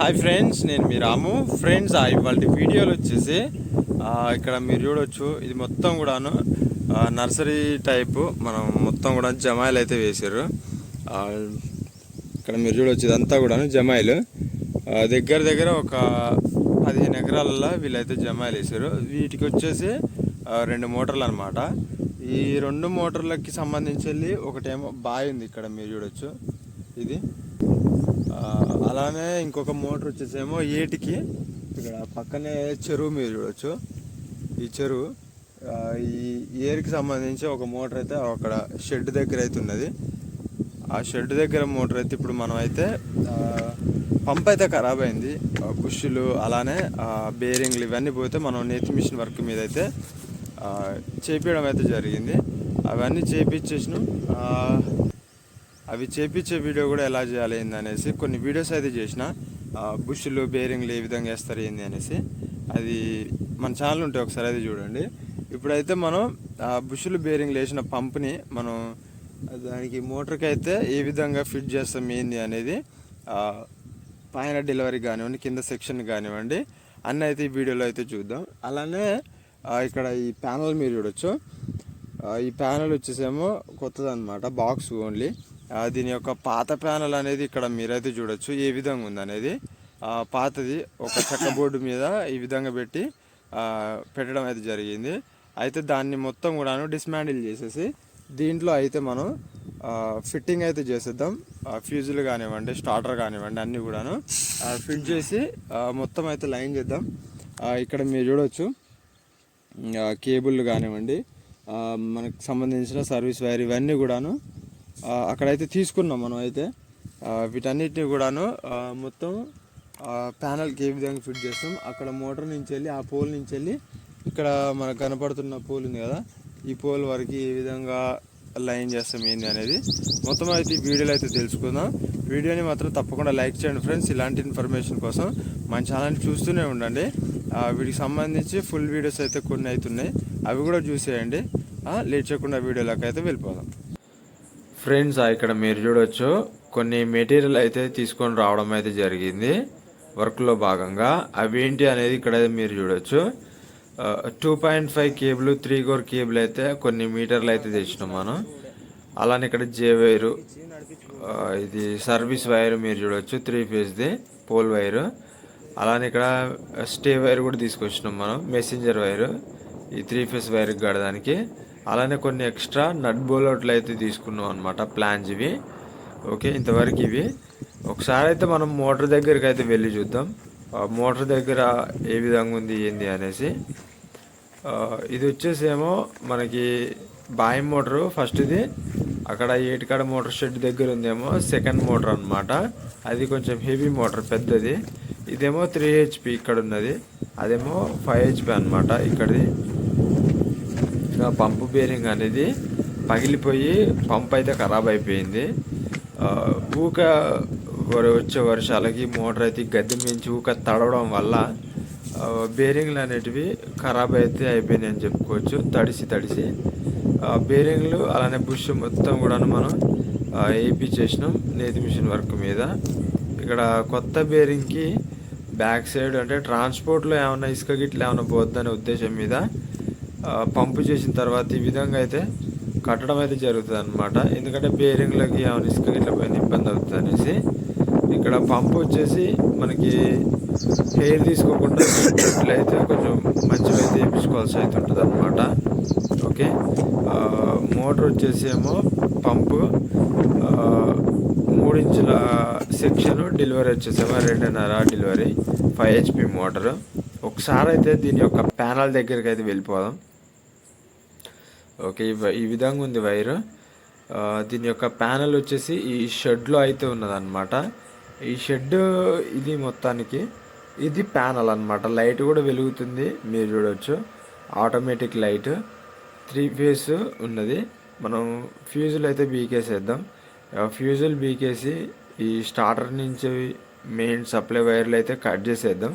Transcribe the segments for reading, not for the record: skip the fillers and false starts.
Hi friends, నేను మీ రాము. Friends, ఇవాళ వీడియోలు వచ్చేసి ఇక్కడ మీరు చూడవచ్చు. ఇది మొత్తం కూడాను నర్సరీ టైపు. మనం మొత్తం కూడా జమాయిలు అయితే వేసారు. ఇక్కడ మీరు చూడవచ్చు, ఇదంతా కూడాను జమాయిలు. దగ్గర దగ్గర ఒక 15 ఎకరాలలో వీళ్ళైతే జమాయిలు వేసారు. వీటికి వచ్చేసి 2 మోటార్లు అనమాట. ఈ 2 మోటార్లకి సంబంధించి వెళ్ళి ఒకటేమో బావి ఉంది, ఇక్కడ మీరు చూడవచ్చు ఇది. అలానే ఇంకొక మోటార్ వచ్చేసేమో ఏటికి ఇక్కడ పక్కనే చెరువు మీరు చూడవచ్చు. ఈ చెరువు ఈ ఏరికి సంబంధించి ఒక మోటార్ అయితే అక్కడ షెడ్ దగ్గర అయితే ఉన్నది. ఆ షెడ్ దగ్గర మోటార్ అయితే ఇప్పుడు మనం అయితే పంప్ అయితే ఖరాబ్ అయింది. బుష్లు అలానే బేరింగ్లు ఇవన్నీ పోతే మనం నేతి మిషన్ వర్క్ మీద అయితే చేపించడం అయితే జరిగింది. అవన్నీ చేపించేసినాం. అవి చేపించే వీడియో కూడా ఎలా చేయాలి ఏంది అనేసి కొన్ని వీడియోస్ అయితే చేసిన. బుష్లు బేరింగ్లు ఏ విధంగా వేస్తారు ఏంది అనేసి అది మన ఛానల్ ఉంటే ఒకసారి అయితే చూడండి. ఇప్పుడైతే మనం బుష్లు బేరింగ్లు వేసిన పంప్ని మనం దానికి మోటార్కి అయితే ఏ విధంగా ఫిట్ చేస్తాం ఏంది అనేది పైన డెలివరీ కానివ్వండి, కింద సెక్షన్ కానివ్వండి, అన్నీ అయితే ఈ వీడియోలో అయితే చూద్దాం. అలానే ఇక్కడ ఈ ప్యానల్ మీరు చూడొచ్చు. ఈ ప్యానల్ వచ్చేసేమో కొత్తది అనమాట, బాక్స్ ఓన్లీ. దీని యొక్క పాత ప్యానల్ అనేది ఇక్కడ మీరైతే చూడొచ్చు ఏ విధంగా ఉంది అనేది. పాతది ఒక చెక్క బోర్డు మీద ఈ విధంగా పెట్టి పెట్టడం అయితే జరిగింది. అయితే దాన్ని మొత్తం కూడాను డిస్మాండిల్ చేసేసి దీంట్లో అయితే మనం ఫిట్టింగ్ అయితే చేసేద్దాం. ఫ్యూజులు కానివ్వండి, స్టార్టర్ కానివ్వండి, అన్నీ కూడాను ఫిట్ చేసి మొత్తం అయితే లైన్ చేద్దాం. ఇక్కడ మీరు చూడవచ్చు కేబుల్ కానివ్వండి, మనకు సంబంధించిన సర్వీస్ వైర్ ఇవన్నీ కూడాను అక్కడైతే తీసుకున్నాం మనం. అయితే వీటన్నిటిని కూడాను మొత్తం ప్యానల్కి ఏ విధంగా ఫిట్ చేస్తాం. అక్కడ మోటార్ నుంచి వెళ్ళి ఆ పోల్ నుంచి వెళ్ళి ఇక్కడ మనకు కనపడుతున్న పోల్ ఉంది కదా, ఈ పోల్ వరకు ఏ విధంగా లైన్ చేస్తాం ఏంది అనేది మొత్తం అయితే ఈ వీడియోలో అయితే తెలుసుకుందాం. వీడియోని మాత్రం తప్పకుండా లైక్ చేయండి ఫ్రెండ్స్. ఇలాంటి ఇన్ఫర్మేషన్ కోసం మన ఛానల్ని చూస్తూనే ఉండండి. వీటికి సంబంధించి ఫుల్ వీడియోస్ అయితే కొన్ని అవుతున్నాయి, అవి కూడా చూసేయండి. లేట్ చేయకుండా వీడియోలోకి అయితే వెళ్ళిపోదాం. ఫ్రెండ్స్, ఇక్కడ మీరు చూడవచ్చు కొన్ని మెటీరియల్ అయితే తీసుకొని రావడం అయితే జరిగింది వర్క్లో భాగంగా. అవి ఏంటి అనేది ఇక్కడ మీరు చూడవచ్చు. 2.5 కేబుల్, 3 కోర్ కేబుల్ అయితే కొన్ని మీటర్లు అయితే తెచ్చినాం మనం. అలానే ఇక్కడ జే వైరు, ఇది సర్వీస్ వైర్ మీరు చూడవచ్చు, 3 ఫేజ్ది పోల్ వైరు. అలానే ఇక్కడ స్టే వైర్ కూడా తీసుకొచ్చినాం మనం, మెసెంజర్ వైరు, ఈ 3 ఫేజ్ వైర్కి గడడానికి. అలానే కొన్ని ఎక్స్ట్రా నట్ బోల్ట్లు అయితే తీసుకున్నాం అనమాట, ప్లాన్స్ ఇవి. ఓకే, ఇంతవరకు ఇవి. ఒకసారి అయితే మనం మోటార్ దగ్గరికి అయితే వెళ్ళి చూద్దాం, మోటార్ దగ్గర ఏ విధంగా ఉంది ఏంది అనేసి. ఇది వచ్చేసేమో మనకి బాయి మోటారు ఫస్ట్. ఇది అక్కడ ఏటికాడ మోటార్ షెడ్ దగ్గర ఉందేమో సెకండ్ మోటార్ అనమాట. అది కొంచెం హెవీ మోటార్, పెద్దది. ఇదేమో 3 HP ఇక్కడ ఉన్నది, అదేమో 5 HP అనమాట ఇక్కడిది. పంపు బేరింగ్ అనేది పగిలిపోయి పంప్ అయితే ఖరాబ్ అయిపోయింది. వచ్చే వర్షాలకి మోటార్ అయితే గద్దె మించి తడవడం వల్ల బేరింగ్లు అనేటివి ఖరాబ్ అయితే అయిపోయినాయి అని చెప్పుకోవచ్చు. తడిసి బేరింగ్లు అలానే బుష్ మొత్తం కూడా మనం ఏపీ చేసినాం నేతి మిషన్ వర్క్ మీద. ఇక్కడ కొత్త బేరింగ్కి బ్యాక్ సైడ్ అంటే ట్రాన్స్పోర్ట్లో ఏమైనా ఇసుక గిట్ల ఏమైనా పోద్దనే ఉద్దేశం మీద పంపు చేసిన తర్వాత ఈ విధంగా అయితే కట్టడం అయితే జరుగుతుంది అనమాట. ఎందుకంటే బేరింగ్లకి ఏమైనా ఇసుక గిట్ల పోయిన ఇబ్బంది అవుతుంది అనేసి. ఇక్కడ పంపు వచ్చేసి మనకి హెయిర్ తీసుకోకుండా అయితే కొంచెం మంచిగా అయితే వేయించుకోవాల్సి అయితే ఉంటుంది అనమాట. ఓకే, మోటార్ వచ్చేసి ఏమో పంపు 3 ఇంచుల సెక్షన్, డెలివరీ వచ్చేసేమో 2.5 డెలివరీ, 5 HP మోటారు. ఒకసారి అయితే దీని యొక్క ప్యానల్ దగ్గరికి అయితే వెళ్ళిపోదాం. ఓకే, ఈ విధంగా ఉంది వైరు. దీని యొక్క ప్యానల్ వచ్చేసి ఈ షెడ్లో అయితే ఉన్నదన్నమాట. ఈ షెడ్ ఇది మొత్తానికి ఇది ప్యానల్ అనమాట. లైట్ కూడా వెలుగుతుంది మీరు చూడవచ్చు, ఆటోమేటిక్ లైట్, 3 ఫేస్ ఉన్నది. మనం ఫ్యూజులు అయితే బీకేసేద్దాం. ఫ్యూజులు బీకేసి ఈ స్టార్టర్ నుంచి మెయిన్ సప్లై వైర్లు అయితే కట్ చేసేద్దాం.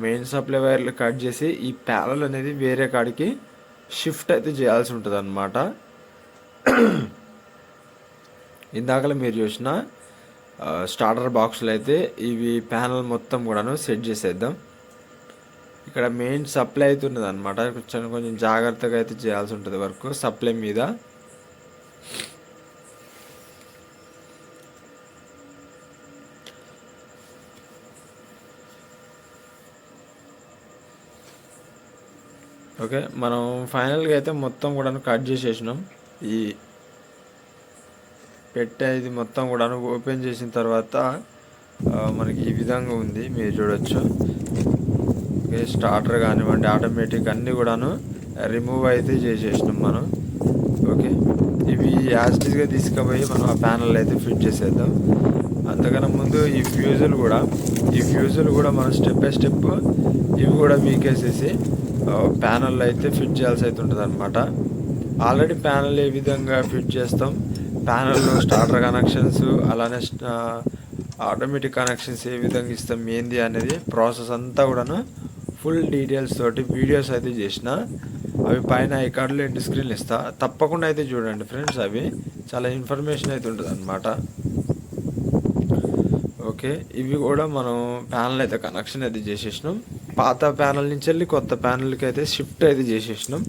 మెయిన్ సప్లై వైర్లు కట్ చేసి ఈ ప్యానల్ అనేది వేరే కాడికి షిఫ్ట్ అయితే చేయాల్సి ఉంటుంది అన్నమాట. ఇందాకలా మీరు చూసిన స్టార్టర్ బాక్స్లో అయితే ఇవి ప్యానల్ మొత్తం కూడాను సెట్ చేసేద్దాం. ఇక్కడ మెయిన్ సప్లై అయితే ఉన్నది అనమాట. కొంచెం జాగ్రత్తగా అయితే చేయాల్సి ఉంటుంది వర్క్ సప్లై మీద. ఓకే, మనం ఫైనల్గా అయితే మొత్తం కూడా కట్ చేసేసినాం. ఈ పెట్టే ఇది మొత్తం కూడా ఓపెన్ చేసిన తర్వాత మనకి ఈ విధంగా ఉంది, మీరు చూడొచ్చు. ఓకే, స్టార్టర్ కానివ్వండి, ఆటోమేటిక్ అన్నీ కూడాను రిమూవ్ అయితే చేసేసినాం మనం. ఓకే, ఇవి యాస్టిస్గా తీసుకుపోయి మనం ఆ ప్యానల్ అయితే ఫిట్ చేసేద్దాం. అంతకన్నా ముందు ఈ ఫ్యూజులు కూడా మనం స్టెప్ బై స్టెప్ ఇవి కూడా వీకేసేసి ప్యానల్ అయితే ఫిట్ చేయాల్సి అయితే ఉంటుంది అనమాట. ఆల్రెడీ ప్యానల్ ఏ విధంగా ఫిట్ చేస్తాం, ప్యానల్లో స్టార్టర్ కనెక్షన్స్ అలానే ఆటోమేటిక్ కనెక్షన్స్ ఏ విధంగా ఇస్తాం ఏంది అనేది ప్రాసెస్ అంతా కూడాను ఫుల్ డీటెయిల్స్ తోటి వీడియోస్ అయితే చేసిన. అవి పైన ఐ కార్డులో ఎండ్ స్క్రీన్లు ఇస్తా, తప్పకుండా అయితే చూడండి ఫ్రెండ్స్. అవి చాలా ఇన్ఫర్మేషన్ అయితే ఉంటుంది అనమాట. ఓకే, ఇవి కూడా మనం ప్యానల్ అయితే కనెక్షన్ అయితే చేసేసినాం. పాత ప్యానల్ నుంచి వెళ్ళి కొత్త ప్యానల్కి అయితే షిఫ్ట్ అయితే చేసేసినాం.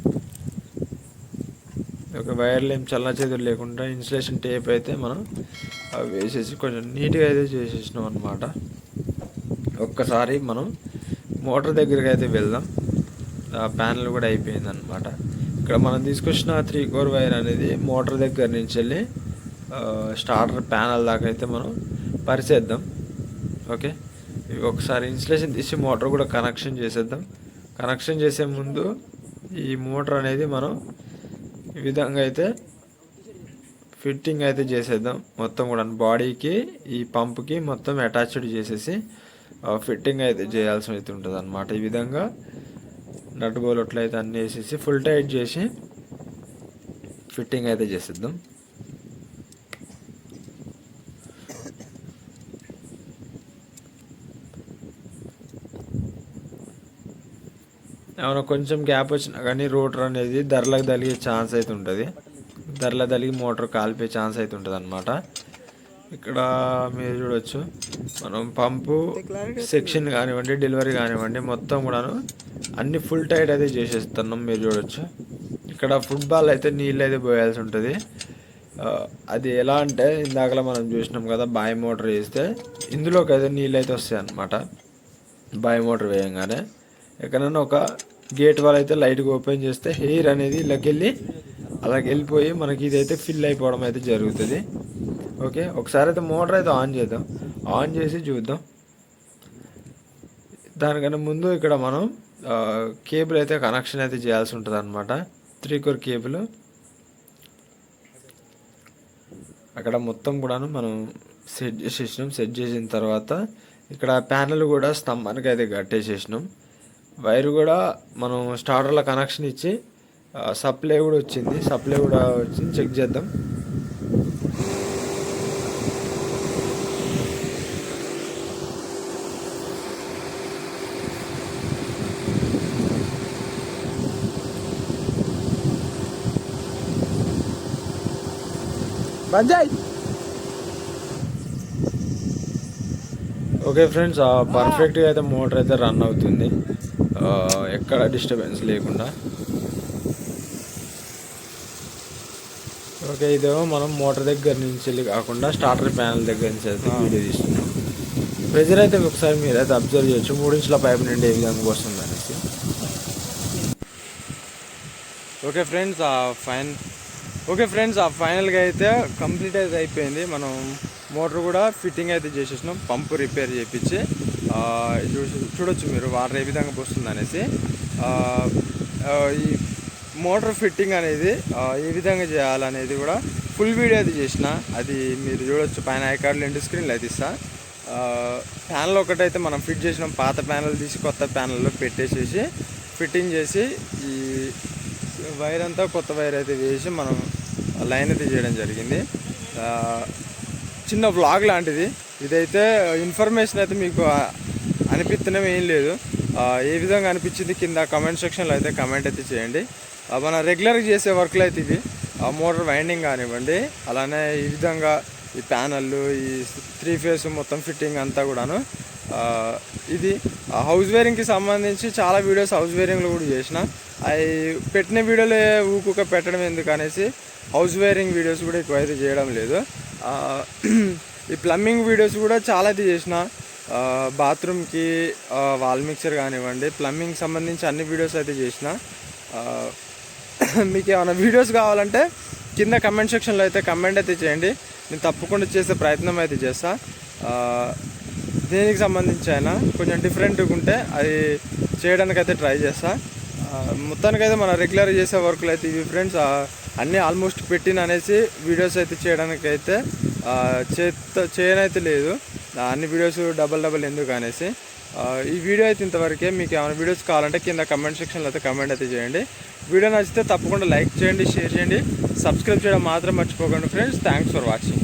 ఒక వైర్లు ఏం చల్లచేదులు లేకుండా ఇన్సులేషన్ టేప్ అయితే మనం వేసేసి కొంచెం నీట్గా అయితే చేసేసినాం అనమాట. ఒక్కసారి మనం మోటార్ దగ్గరికి అయితే వెళ్దాం. ఆ ప్యానల్ కూడా అయిపోయింది అనమాట. ఇక్కడ మనం తీసుకొచ్చిన 3 కోర్ వైర్ అనేది మోటార్ దగ్గర నుంచి వెళ్ళి స్టార్టర్ ప్యానల్ దాకా అయితే మనం పరిచేద్దాం. ఓకే, ఒకసారి ఇన్సులేషన్ తీసి మోటార్ కూడా కనెక్షన్ చేసేద్దాం. కనెక్షన్ చేసే ముందు ఈ మోటార్ అనేది మనం ఈ విధంగా అయితే ఫిట్టింగ్ అయితే చేసేద్దాం. మొత్తం కూడా బాడీకి ఈ పంప్కి మొత్తం అటాచ్డ్ చేసేసి ఫిట్టింగ్ అయితే చేయాల్సి అయితే ఉంటుంది అనమాట. ఈ విధంగా నట్ బోల్ట్లు అయితే అన్నీ వేసేసి ఫుల్ టైట్ చేసి ఫిట్టింగ్ అయితే చేసేద్దాం. ఏమైనా కొంచెం గ్యాప్ వచ్చినా కానీ రోటర్ అనేది ధరలకు తలిగే ఛాన్స్ అయితే ఉంటుంది. ధరల తలిగి మోటార్ కాలిపోయే ఛాన్స్ అయితే ఉంటుంది అనమాట. ఇక్కడ మీరు చూడవచ్చు, మనం పంపు సెక్షన్ కానివ్వండి, డెలివరీ కానివ్వండి, మొత్తం కూడాను అన్ని ఫుల్ టైట్ అయితే చేసేస్తున్నాం. మీరు చూడవచ్చు, ఇక్కడ ఫుట్బాల్ అయితే నీళ్ళు అయితే పోయాల్సి ఉంటుంది. అది ఎలా అంటే ఇందాకలా మనం చూసినాం కదా, బాయ్ మోటార్ వేస్తే ఇందులోకి అయితే నీళ్ళు అయితే వస్తాయి అన్నమాట. బాయ్ మోటార్ వేయంగానే ఎక్కడైనా ఒక గేట్ వాళ్ళు అయితే లైట్గా ఓపెన్ చేస్తే హెయిర్ అనేది ఇలాగ వెళ్ళిపోయి మనకి ఇదైతే ఫిల్ అయిపోవడం అయితే జరుగుతుంది. ఓకే, ఒకసారి అయితే మోటార్ అయితే ఆన్ చేద్దాం. ఆన్ చేసి చూద్దాం. దానికన్నా ముందు ఇక్కడ మనం కేబుల్ అయితే కనెక్షన్ అయితే చేయాల్సి ఉంటుంది అనమాట. 3 కోర్ కేబుల్ అక్కడ మొత్తం కూడాను మనం సెట్ చేసేసినాం. సెట్ చేసిన తర్వాత ఇక్కడ ప్యానల్ కూడా స్తంభానికి అయితే కట్టేసేసినాం. వైర్ కూడా మనం స్టార్టర్లో కనెక్షన్ ఇచ్చి సప్లై కూడా వచ్చింది. చెక్ చేద్దాం. ఓకే ఫ్రెండ్స్, పర్ఫెక్ట్గా అయితే మోటార్ అయితే రన్ అవుతుంది, ఎక్కడ డిస్టర్బెన్స్ లేకుండా. ఓకే, ఇదేమో మనం మోటార్ దగ్గర నుంచి వెళ్ళి కాకుండా స్టార్టర్ ప్యానల్ దగ్గర నుంచి అయితే వీడియో తీస్తున్నాం. ప్రెజర్ అయితే ఒకసారి మీరు అయితే అబ్జర్వ్ చేయొచ్చు, 3 ఇంచుల పైప్ నుండి ఏ విధంగా వస్తుంది అనేసి. ఓకే ఫ్రెండ్స్, ఫైనల్గా అయితే కంప్లీట్ అయితే అయిపోయింది. మనం మోటార్ కూడా ఫిట్టింగ్ అయితే చేసేసినాం, పంపు రిపేర్ చేయించి. చూడొచ్చు మీరు వాటర్ ఏ విధంగా పోస్తుంది అనేసి. ఈ మోటార్ ఫిట్టింగ్ అనేది ఏ విధంగా చేయాలనేది కూడా ఫుల్ వీడియో అయితే చేసిన. అది మీరు చూడొచ్చు, పైన ఐ కార్డులో ఎండ్ స్క్రీన్లో అయితే ఇస్తా. ప్యానల్ ఒకటైతే మనం ఫిట్ చేసినాం. పాత ప్యానల్ తీసి కొత్త ప్యానల్లో పెట్టేసేసి ఫిట్టింగ్ చేసి ఈ వైర్ అంతా కొత్త వైర్ అయితే వేసి మనం లైన్ అయితే చేయడం జరిగింది. చిన్న వ్లాగ్ లాంటిది ఇదైతే. ఇన్ఫర్మేషన్ అయితే మీకు అనిపిస్తేనే ఏం లేదు, ఏ విధంగా అనిపించింది కింద కమెంట్ సెక్షన్లో అయితే కమెంట్ అయితే చేయండి. మన రెగ్యులర్గా చేసే వర్క్లు అయితే ఇవి. మోటార్ వైండింగ్ కానివ్వండి, అలానే ఈ విధంగా ఈ ప్యానళ్ళు, ఈ 3 ఫేస్ మొత్తం ఫిట్టింగ్ అంతా కూడాను. ఇది హౌస్ వేరింగ్కి సంబంధించి చాలా వీడియోస్ హౌస్ వేరింగ్లో కూడా చేసిన. అవి పెట్టిన వీడియోలే ఊకుక పెట్టడం ఎందుకు అనేసి హౌస్ వేరింగ్ వీడియోస్ కూడా ఎక్కువ అయితే చేయడం లేదు. ఈ ప్లంబింగ్ వీడియోస్ కూడా చాలా అయితే చేసిన. బాత్రూమ్కి వాల్ మిక్సర్ కానివ్వండి, ప్లంబింగ్ సంబంధించి అన్ని వీడియోస్ అయితే చేసిన. మీకు ఏమైనా వీడియోస్ కావాలంటే కింద కమెంట్ సెక్షన్లో అయితే కమెంట్ అయితే చేయండి, నేను తప్పకుండా చేసే ప్రయత్నం అయితే చేస్తా. దేనికి సంబంధించి అయినా కొంచెం డిఫరెంట్గా ఉంటే అది చేయడానికి అయితే ట్రై చేస్తా. మొత్తానికైతే మన రెగ్యులర్ చేసే వర్క్లు అయితే ఇవి ఫ్రెండ్స్. అన్నీ ఆల్మోస్ట్ పెట్టిన అనేసి వీడియోస్ అయితే చేయడానికి అయితే చేయనైతే లేదు. అన్ని వీడియోస్ డబల్ ఎందుకు అనేసి ఈ వీడియో అయితే ఇంతవరకే. మీకు ఏమైనా వీడియోస్ కావాలంటే కింద కమెంట్ సెక్షన్లో అయితే కమెంట్ అయితే చేయండి. వీడియో నచ్చితే తప్పకుండా లైక్ చేయండి, షేర్ చేయండి, సబ్స్క్రైబ్ చేయడం మాత్రం మర్చిపోకండి ఫ్రెండ్స్. Thanks for watching.